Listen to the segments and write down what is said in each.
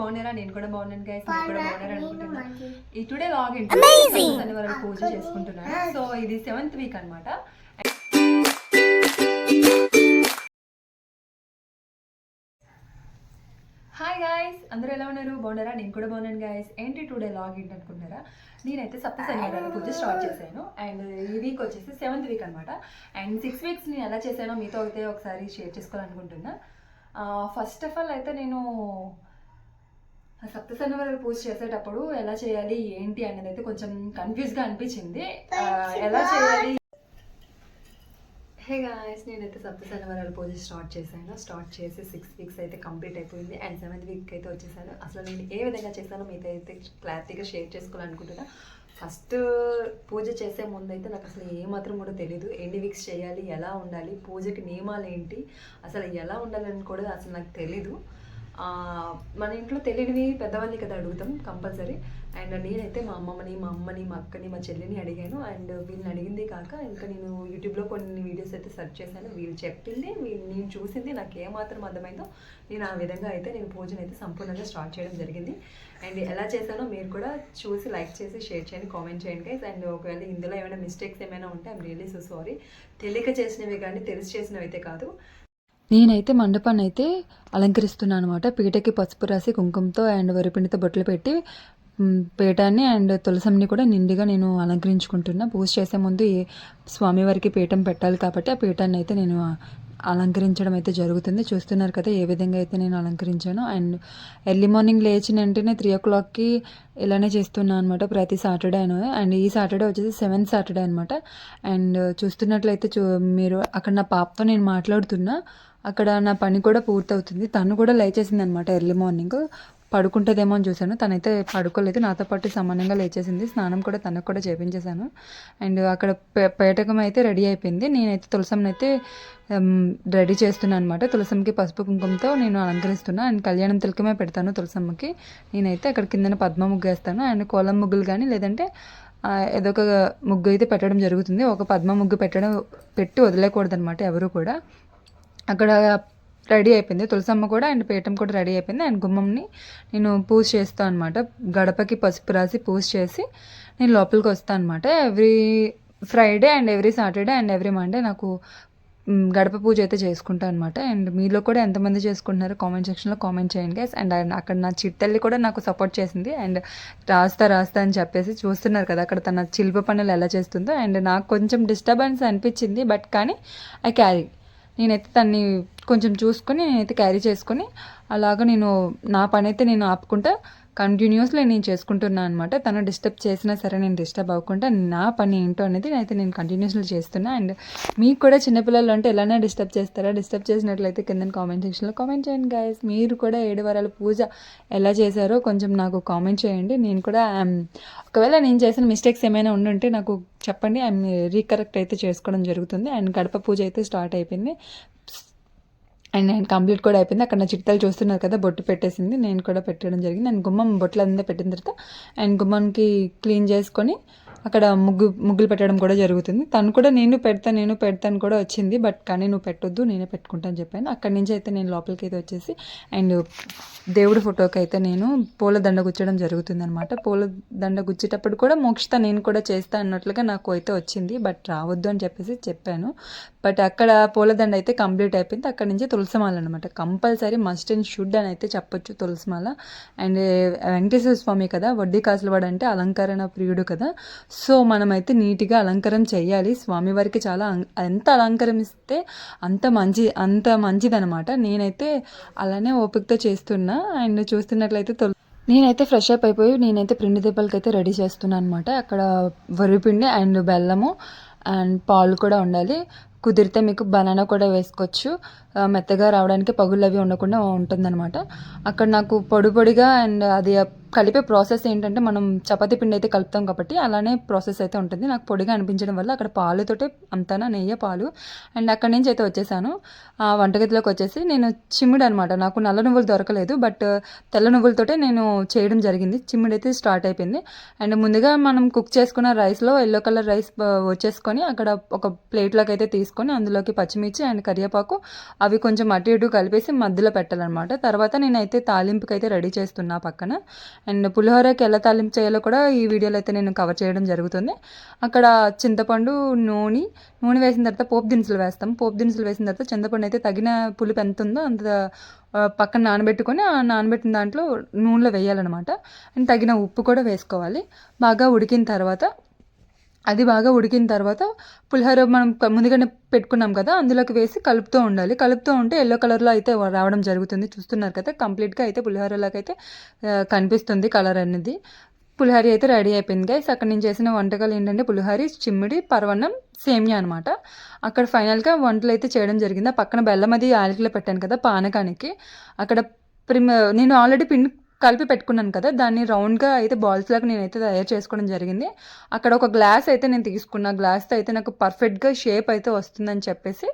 బాగున్నారా? నేను కూడా బాగున్నాను గైస్, మీరు కూడా బాగున్నారా అనుకుంటున్నా. ఈ టుడే లాగిన్ శనివారం పూజ చేసుకుంటున్నాను. సో ఇది 7th వీక్ అనమాట. హాయ్ గాయస్, అందరూ ఎలా ఉన్నారు? బాగున్నారా? నేను కూడా బాగున్నాను గాయస్. ఏంటి టుడే లాగిన్ అనుకుంటున్నారా? నేనైతే సప్త శనివారాల పూజ స్టార్ట్ చేశాను. అండ్ ఈ వీక్ వచ్చేసి 7th వీక్ అనమాట. అండ్ 6 వీక్స్ నేను ఎలా చేశానో మీతో అయితే ఒకసారి షేర్ చేసుకోవాలనుకుంటున్నా. ఫస్ట్ ఆఫ్ ఆల్ అయితే నేను సప్త శనివారాల పూజ చేసేటప్పుడు ఎలా చేయాలి ఏంటి అనేది అయితే కొంచెం కన్ఫ్యూజ్గా అనిపించింది. ఎలా చేయాలి? హే గాయస్, నేనైతే సప్త శనివారాల పూజ స్టార్ట్ చేశాను. స్టార్ట్ చేసి 6 వీక్స్ అయితే కంప్లీట్ అయిపోయింది. అండ్ 7th వీక్ అయితే వచ్చేసాను. అసలు నేను ఏ విధంగా చేశానో మీతో అయితే క్లారిటీగా షేర్ చేసుకోవాలనుకుంటున్నా. ఫస్ట్ పూజ చేసే ముందు అయితే నాకు అసలు ఏమాత్రం కూడా తెలియదు. ఎన్ని వీక్స్ చేయాలి, ఎలా ఉండాలి, పూజకి నియమాలు ఏంటి, అసలు ఎలా ఉండాలని కూడా అసలు నాకు తెలీదు. మన ఇంట్లో తెలియనివి పెద్దవాళ్ళని కదా అడుగుతాం కంపల్సరీ. అండ్ నేనైతే మా అమ్మమ్మని, మా అక్కని, మా చెల్లిని అడిగాను. అండ్ వీళ్ళని అడిగింది కాక ఇంకా నేను యూట్యూబ్లో కొన్ని వీడియోస్ అయితే సెర్చ్ చేశాను. వీళ్ళు చెప్పింది, నేను చూసింది నాకు ఏమాత్రం అర్థమైందో నేను ఆ విధంగా అయితే నేను పూజను అయితే సంపూర్ణంగా స్టార్ట్ చేయడం జరిగింది. అండ్ ఎలా చేశానో మీరు కూడా చూసి లైక్ చేసి షేర్ చేయండి, కామెంట్ చేయండి గైస్. అండ్ ఒకవేళ ఇందులో ఏమైనా మిస్టేక్స్ ఏమైనా ఉంటే ఐఎమ్ రియల్లీ సో సారీ. తెలియక చేసినవి కానీ తెలిసి చేసినవి అయితే కాదు. నేనైతే మండపాన్ని అయితే అలంకరిస్తున్నాను అనమాట. పీటకి పసుపు రాసి కుంకుమతో అండ్ వరిపిండితో బొట్లు పెట్టి పీఠాన్ని అండ్ తులసంని కూడా నిండుగా నేను అలంకరించుకుంటున్నా. పూజ చేసే ముందు స్వామివారికి పీఠం పెట్టాలి కాబట్టి ఆ పీఠాన్ని అయితే నేను అలంకరించడం అయితే జరుగుతుంది. చూస్తున్నారు కదా ఏ విధంగా అయితే నేను అలంకరించాను. అండ్ ఎర్లీ మార్నింగ్ లేచిన వెంటనే 3 o'clockకి ఇలానే చేస్తున్నాను అనమాట ప్రతి సాటర్డే అండ్ ఈ సాటర్డే వచ్చేసి 7th సాటర్డే అనమాట. అండ్ చూస్తున్నట్లయితే మీరు అక్కడ నా పాపతో నేను మాట్లాడుతున్నా. అక్కడ నా పని కూడా పూర్తవుతుంది. తను కూడా లేచేసింది అనమాట. ఎర్లీ మార్నింగ్ పడుకుంటుందేమో అని చూశాను. తనైతే పడుకోలేదు, నాతో పాటు సమానంగా లేచేసింది. స్నానం కూడా తనకు కూడా చేపించేశాను. అండ్ అక్కడ పేటకం అయితే రెడీ అయిపోయింది. నేనైతే తులసంని అయితే రెడీ చేస్తున్నాను అనమాట. తులసంకి పసుపు కుంకుమతో నేను అలంకరిస్తున్నాను. అండ్ కళ్యాణం తిలకమే పెడతాను తులసమ్మకి. నేనైతే అక్కడ కిందన పద్మ ముగ్గు వేస్తాను. అండ్ కోలం ముగ్గులు కానీ లేదంటే ఏదో ఒక ముగ్గు అయితే పెట్టడం జరుగుతుంది. ఒక పద్మ ముగ్గు పెట్టి వదిలేకూడదు అనమాట ఎవరు కూడా. అక్కడ రెడీ అయిపోయింది తులసమ్మ కూడా అండ్ పీఠం కూడా రెడీ అయిపోయింది. అండ్ గుమ్మంని నేను పూజ చేస్తాను అనమాట. గడపకి పసుపు రాసి పూజ చేసి నేను లోపలికి వస్తాను అనమాట. Every Friday and every Saturday and every Monday నాకు గడప పూజ అయితే చేసుకుంటాను అనమాట. అండ్ మీలో కూడా ఎంతమంది చేసుకుంటున్నారో కామెంట్ సెక్షన్లో కామెంట్ చేయండి గైస్. అండ్ అక్కడ నా చిట్టల్లి కూడా నాకు సపోర్ట్ చేసింది. అండ్ రాస్తా అని చెప్పేసి చూస్తున్నారు కదా అక్కడ తన శిల్ప పనులు ఎలా చేస్తుందో. అండ్ నాకు కొంచెం డిస్టర్బెన్స్ అనిపించింది, బట్ కానీ ఐ క్యారీ. నేనైతే తన్ని కొంచెం చూసుకొని నేనైతే క్యారీ చేసుకొని అలాగ నేను నా పని అయితే నేను ఆపుకుంటా కంటిన్యూస్లీ నేను చేసుకుంటున్నాను అనమాట. తను డిస్టర్బ్ చేసినా సరే నేను డిస్టర్బ్ అవ్వకుండా నా పని ఏంటో అనేది అయితే నేను కంటిన్యూస్లీ చేస్తున్నా. అండ్ మీకు కూడా చిన్నపిల్లలు అంటే ఎలానే డిస్టర్బ్ చేస్తారా? డిస్టర్బ్ చేసినట్లయితే కింద కామెంట్ సెక్షన్లో కామెంట్ చేయండి గైస్. మీరు కూడా 7 వారాల పూజ ఎలా చేశారో కొంచెం నాకు కామెంట్ చేయండి. నేను కూడా ఒకవేళ నేను చేసిన మిస్టేక్స్ ఏమైనా ఉండుంటే నాకు చెప్పండి. ఐఎమ్ రీకరెక్ట్ అయితే చేసుకోవడం జరుగుతుంది. అండ్ గడప పూజ అయితే స్టార్ట్ అయిపోయింది అండ్ కంప్లీట్ కూడా అయిపోయింది. అక్కడ నా చిట్టాలు చూస్తున్నారు కదా బొట్టు పెట్టేసింది, నేను కూడా పెట్టడం జరిగింది. అండ్ గుమ్మం బొట్లు అంతా పెట్టిన తర్వాత అండ్ గుమ్మానికి క్లీన్ చేసుకొని అక్కడ ముగ్గులు పెట్టడం కూడా జరుగుతుంది. తను కూడా నేను పెడతాను కూడా వచ్చింది, బట్ కానీ నువ్వు పెట్టొద్దు నేనే పెట్టుకుంటాను చెప్పాను. అక్కడి నుంచి అయితే నేను లోపలికి అయితే వచ్చేసి అండ్ దేవుడి ఫోటోకి అయితే నేను పూలదండ గుచ్చడం జరుగుతుంది అనమాట. పూలదండ గుచ్చేటప్పుడు కూడా మోక్షిత నేను కూడా చేస్తా అన్నట్లుగా నాకు అయితే వచ్చింది, బట్ రావద్దు అని చెప్పేసి చెప్పాను. బట్ అక్కడ పూలదండ అయితే కంప్లీట్ అయిపోయింది. అక్కడ నుంచి తులసిమాల అనమాట. కంపల్సరీ మస్ట్ అండ్ షుడ్ అని అయితే చెప్పొచ్చు తులసిమాల. అండ్ వెంకటేశ్వర స్వామి కదా, వడ్డీ కాసులు వాడు అంటే అలంకరణ ప్రియుడు కదా. సో మనమైతే నీట్గా అలంకారం చేయాలి. స్వామివారికి చాలా ఎంత అలంకరిస్తే అంత మంచిదనమాట. నేనైతే అలానే ఓపికతో చేస్తున్నా. అండ్ చూస్తున్నట్లయితే నేనైతే ఫ్రెష్ అప్ అయిపోయి నేనైతే పిండి దీపాలకి అయితే రెడీ చేస్తున్నాను అనమాట. అక్కడ వరిపిండి అండ్ బెల్లము అండ్ పాలు కూడా ఉండాలి. కుదిరితే మీకు బనానా కూడా వేసుకోవచ్చు, మెత్తగా రావడానికి పగుళ్ళు అవి ఉండకుండా ఉంటుందన్నమాట. అక్కడ నాకు పొడిగా అండ్ అది కలిపే ప్రాసెస్ ఏంటంటే మనం చపాతీ పిండి అయితే కలుపుతాం కాబట్టి అలానే ప్రాసెస్ అయితే ఉంటుంది. నాకు పొడిగా అనిపించడం వల్ల అక్కడ పాలుతోటే అంతానా నెయ్యి పాలు అండ్ అక్కడి నుంచి అయితే వచ్చేసాను వంటగదిలోకి వచ్చేసి. నేను చిమ్మిడి అనమాట, నాకు నల్ల నువ్వులు దొరకలేదు, బట్ తెల్ల నువ్వులతోటే నేను చేయడం జరిగింది. చిమ్మిడి అయితే స్టార్ట్ అయిపోయింది. అండ్ ముందుగా మనం కుక్ చేసుకున్న రైస్లో ఎల్లో కలర్ రైస్ వచ్చేసుకొని అక్కడ ఒక ప్లేట్లోకి అయితే తీసుకొని అందులోకి పచ్చిమిర్చి అండ్ కరివేపాకు అవి కొంచెం అటు ఇటు కలిపేసి మధ్యలో పెట్టాలన్నమాట. తర్వాత నేనైతే తాలింపుకి అయితే రెడీ చేస్తున్నా పక్కన. అండ్ పులిహోరకి ఎలా తాలింపు చేయాలో కూడా ఈ వీడియోలో అయితే నేను కవర్ చేయడం జరుగుతుంది. అక్కడ చింతపండు నూనె వేసిన తర్వాత పోపు దినుసులు వేస్తాం. పోపు దినుసులు వేసిన తర్వాత చింతపండు అయితే తగిన పులుపు ఎంత ఉందో అంత పక్కన నానబెట్టుకొని ఆ నానబెట్టిన దాంట్లో నూనెలో వేయాలన్నమాట. అండ్ తగిన ఉప్పు కూడా వేసుకోవాలి. బాగా ఉడికిన తర్వాత పులిహోర మనం ముందుగానే పెట్టుకున్నాం కదా, అందులోకి వేసి కలుపుతూ ఉండాలి. కలుపుతూ ఉంటే ఎల్లో కలర్లో అయితే రావడం జరుగుతుంది. చూస్తున్నారు కదా, కంప్లీట్గా అయితే పులిహోరలోకి అయితే కనిపిస్తుంది కలర్ అనేది. పులిహోర అయితే రెడీ అయిపోయింది గైస్. అక్కడ నేను చేసిన వంటకాలు ఏంటంటే పులిహోర, చిమ్మిడి, పరవన్నం, సేమియా అనమాట. అక్కడ ఫైనల్గా వంటలు అయితే చేయడం జరిగింది. పక్కన బెల్లం అది యాలకులో పెట్టాను కదా పానకానికి. అక్కడ నేను ఆల్రెడీ పిండి కలిపి పెట్టుకున్నాను కదా, దాన్ని రౌండ్గా అయితే బాల్స్ లాగా నేనైతే తయారు చేసుకోవడం జరిగింది. అక్కడ ఒక గ్లాస్ అయితే నేను తీసుకున్న గ్లాస్తో అయితే నాకు పర్ఫెక్ట్గా షేప్ అయితే వస్తుందని చెప్పేసి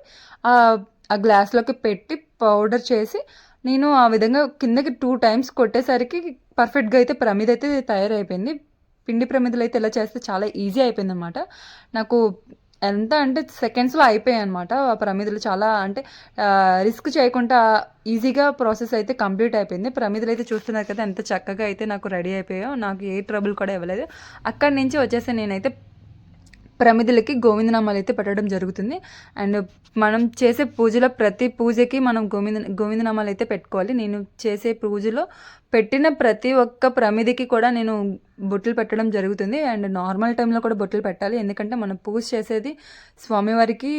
ఆ గ్లాస్లోకి పెట్టి పౌడర్ చేసి నేను ఆ విధంగా కిందకి 2 times కొట్టేసరికి పర్ఫెక్ట్గా అయితే ప్రమిద అయితే తయారైపోయింది. పిండి ప్రమిదలు అయితే ఇలా చేస్తే చాలా ఈజీ అయిపోయింది అనమాట. నాకు ఎంత అంటే సెకండ్స్లో అయిపోయాయి అనమాట ఆ ప్రమిదలు. చాలా అంటే రిస్క్ చేయకుండా ఈజీగా ప్రాసెస్ అయితే కంప్లీట్ అయిపోయింది. ప్రమిదలు అయితే చూస్తున్నారు కదా ఎంత చక్కగా అయితే నాకు రెడీ అయిపోయాయో. నాకు ఏ ట్రబుల్ కూడా ఇవ్వలేదు. అక్కడి నుంచి వచ్చేసి నేనైతే ప్రమిదలకి గోవిందనామాలు అయితే పెట్టడం జరుగుతుంది. అండ్ మనం చేసే పూజలో ప్రతి పూజకి మనం గోవిందనామాలు అయితే పెట్టుకోవాలి. నేను చేసే పూజలో పెట్టిన ప్రతి ఒక్క ప్రమిదికి కూడా నేను బొట్లు పెట్టడం జరుగుతుంది. అండ్ నార్మల్ టైంలో కూడా బొట్లు పెట్టాలి, ఎందుకంటే మనం పూజ చేసేది స్వామివారికి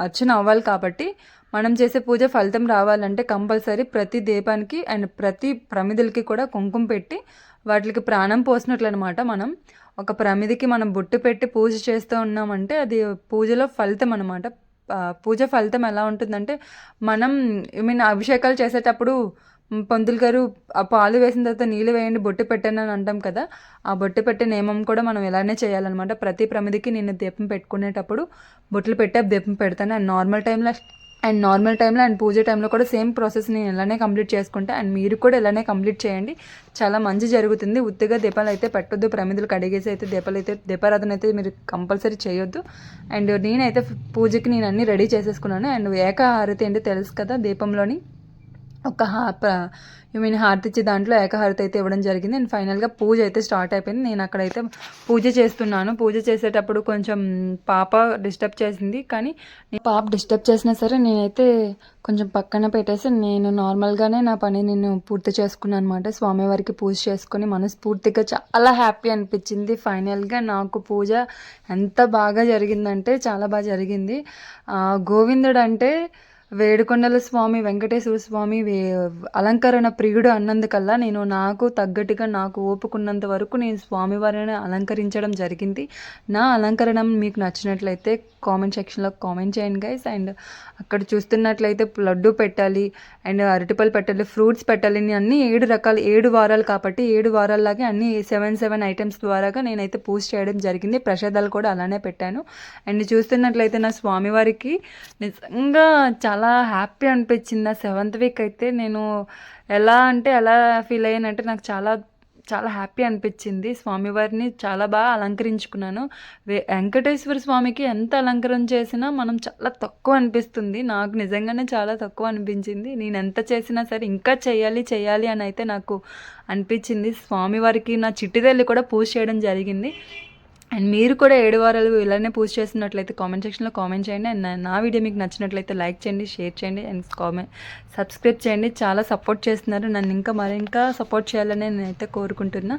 అర్చన అవ్వాలి కాబట్టి మనం చేసే పూజ ఫలితం రావాలంటే కంపల్సరీ ప్రతి దీపానికి అండ్ ప్రతి ప్రమిదలకి కూడా కుంకుమ పెట్టి వాటికి ప్రాణం పోసినట్లు అనమాట. మనం ఒక ప్రమిదికి మనం బొట్టు పెట్టి పూజ చేస్తూ ఉన్నామంటే అది పూజలో ఫలితం అనమాట. పూజ ఫలితం ఎలా ఉంటుందంటే మనం అభిషేకాలు చేసేటప్పుడు పంతులు గారు ఆ పాలు వేసిన తర్వాత నీళ్ళు వేయండి బొట్టు పెట్టండి అని అంటాం కదా, ఆ బొట్టు పెట్టే నియమం కూడా మనం ఇలానే చేయాలన్నమాట. ప్రతి ప్రమిదికి నేను దీపం పెట్టుకునేటప్పుడు బొట్లు పెట్టి దీపం పెడతాను. అండ్ నార్మల్ టైంలో అండ్ పూజ టైంలో కూడా సేమ్ ప్రాసెస్ నేను ఇలానే కంప్లీట్ చేసుకుంటా. అండ్ మీరు కూడా ఇలానే కంప్లీట్ చేయండి, చాలా మంచి జరుగుతుంది. ఉత్తిగా దీపాలు అయితే పెట్టొద్దు, ప్రమిదలు కడిగేసి అయితే దీపారాధన అయితే మీరు కంపల్సరీ చేయొద్దు. అండ్ నేనైతే పూజకి నేను అన్నీ రెడీ చేసేసుకున్నాను. అండ్ ఏకహారతి అంటే తెలుసు కదా, దీపంలోని ఒక హారతి ఇచ్చి దాంట్లో ఏకహారతి అయితే ఇవ్వడం జరిగింది. అండ్ ఫైనల్గా పూజ అయితే స్టార్ట్ అయిపోయింది. నేను అక్కడైతే పూజ చేస్తున్నాను. పూజ చేసేటప్పుడు కొంచెం పాప డిస్టర్బ్ చేసింది, కానీ పాప డిస్టర్బ్ చేసినా సరే నేనైతే కొంచెం పక్కన పెట్టేసి నేను నార్మల్గానే నా పని నేను పూర్తి చేసుకున్నాను అనమాట. స్వామివారికి పూజ చేసుకొని మనస్ఫూర్తిగా చాలా హ్యాపీ అనిపించింది. ఫైనల్గా నాకు పూజ ఎంత బాగా జరిగిందంటే చాలా బాగా జరిగింది. గోవిందుడు అంటే వేడుకొండల స్వామి వెంకటేశ్వర స్వామి అలంకరణ ప్రియుడు అన్నందుకల్లా నేను నాకు తగ్గట్టుగా నాకు ఓపుకున్నంత వరకు నేను స్వామివారిని అలంకరించడం జరిగింది. నా అలంకరణ మీకు నచ్చినట్లయితే కామెంట్ సెక్షన్లో కామెంట్ చేయండి గైస్. అండ్ అక్కడ చూస్తున్నట్లయితే లడ్డు పెట్టాలి అండ్ అరటిపళ్ళు పెట్టాలి, ఫ్రూట్స్ పెట్టాలి. నేను అన్ని 7 వారాలు కాబట్టి 7 వారాల్లాగే అన్ని 7 ఐటమ్స్ ద్వారాగా నేనైతే పూజ చేయడం జరిగింది. ప్రసాదాలు కూడా అలానే పెట్టాను. అండ్ చూస్తున్నట్లయితే నా స్వామివారికి నిజంగా చాలా హ్యాపీ అనిపించింది. ఆ 7th వీక్ అయితే నేను ఎలా ఫీల్ అయ్యానంటే నాకు చాలా చాలా హ్యాపీ అనిపించింది. స్వామివారిని చాలా బాగా అలంకరించుకున్నాను. వెంకటేశ్వర స్వామికి ఎంత అలంకరణ చేసినా మనం చాలా తక్కువ అనిపిస్తుంది. నాకు నిజంగానే చాలా తక్కువ అనిపించింది. నేను ఎంత చేసినా సరే ఇంకా చేయాలి అని అయితే నాకు అనిపించింది. స్వామివారికి నా చిట్టి తల్లి కూడా పూజ చేయడం జరిగింది. అండ్ మీరు కూడా 7 వారాలు ఇలానే పూజ చేస్తున్నట్లయితే కామెంట్ సెక్షన్లో కామెంట్ చేయండి. అండ్ నా వీడియో మీకు నచ్చినట్లయితే లైక్ చేయండి, షేర్ చేయండి అండ్ సబ్స్క్రైబ్ చేయండి. చాలా సపోర్ట్ చేస్తున్నారు, నన్ను ఇంకా సపోర్ట్ చేయాలని నేనైతే కోరుకుంటున్నా.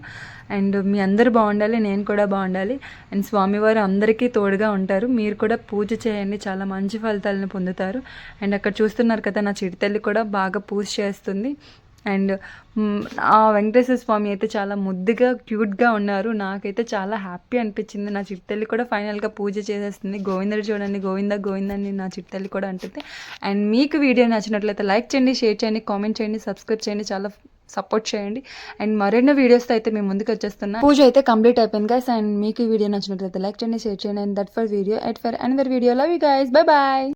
అండ్ మీ అందరూ బాగుండాలి, నేను కూడా బాగుండాలి. అండ్ స్వామివారు అందరికీ తోడుగా ఉంటారు. మీరు కూడా పూజ చేయండి, చాలా మంచి ఫలితాలను పొందుతారు. అండ్ అక్కడ చూస్తున్నారు కదా, నా చిట్టి తల్లి కూడా బాగా పూజ చేస్తుంది. అండ్ ఆ వెంకటేశ్వర స్వామి అయితే చాలా ముద్దుగా క్యూట్గా ఉన్నారు. నాకైతే చాలా హ్యాపీ అనిపించింది. నా చిట్టల్లి కూడా ఫైనల్గా పూజ చేసేస్తుంది. గోవిందుడు చూడండి, గోవింద అని నా చిట్టల్లి కూడా అంటుంది. అండ్ మీకు వీడియో నచ్చినట్లయితే లైక్ చేయండి, షేర్ చేయండి, కామెంట్ చేయండి, సబ్స్క్రైబ్ చేయండి. చాలా సపోర్ట్ చేయండి. అండ్ మరెన్నో వీడియోస్తో అయితే మేము ముందుకు వచ్చేస్తున్నాం. పూజ అయితే కంప్లీట్ అయిపోయింది గైస్. అండ్ మీకు ఈ వీడియో నచ్చినట్లయితే లైక్ చేయండి, షేర్ చేయండి. And that for video at for another video. Love you guys, bye bye.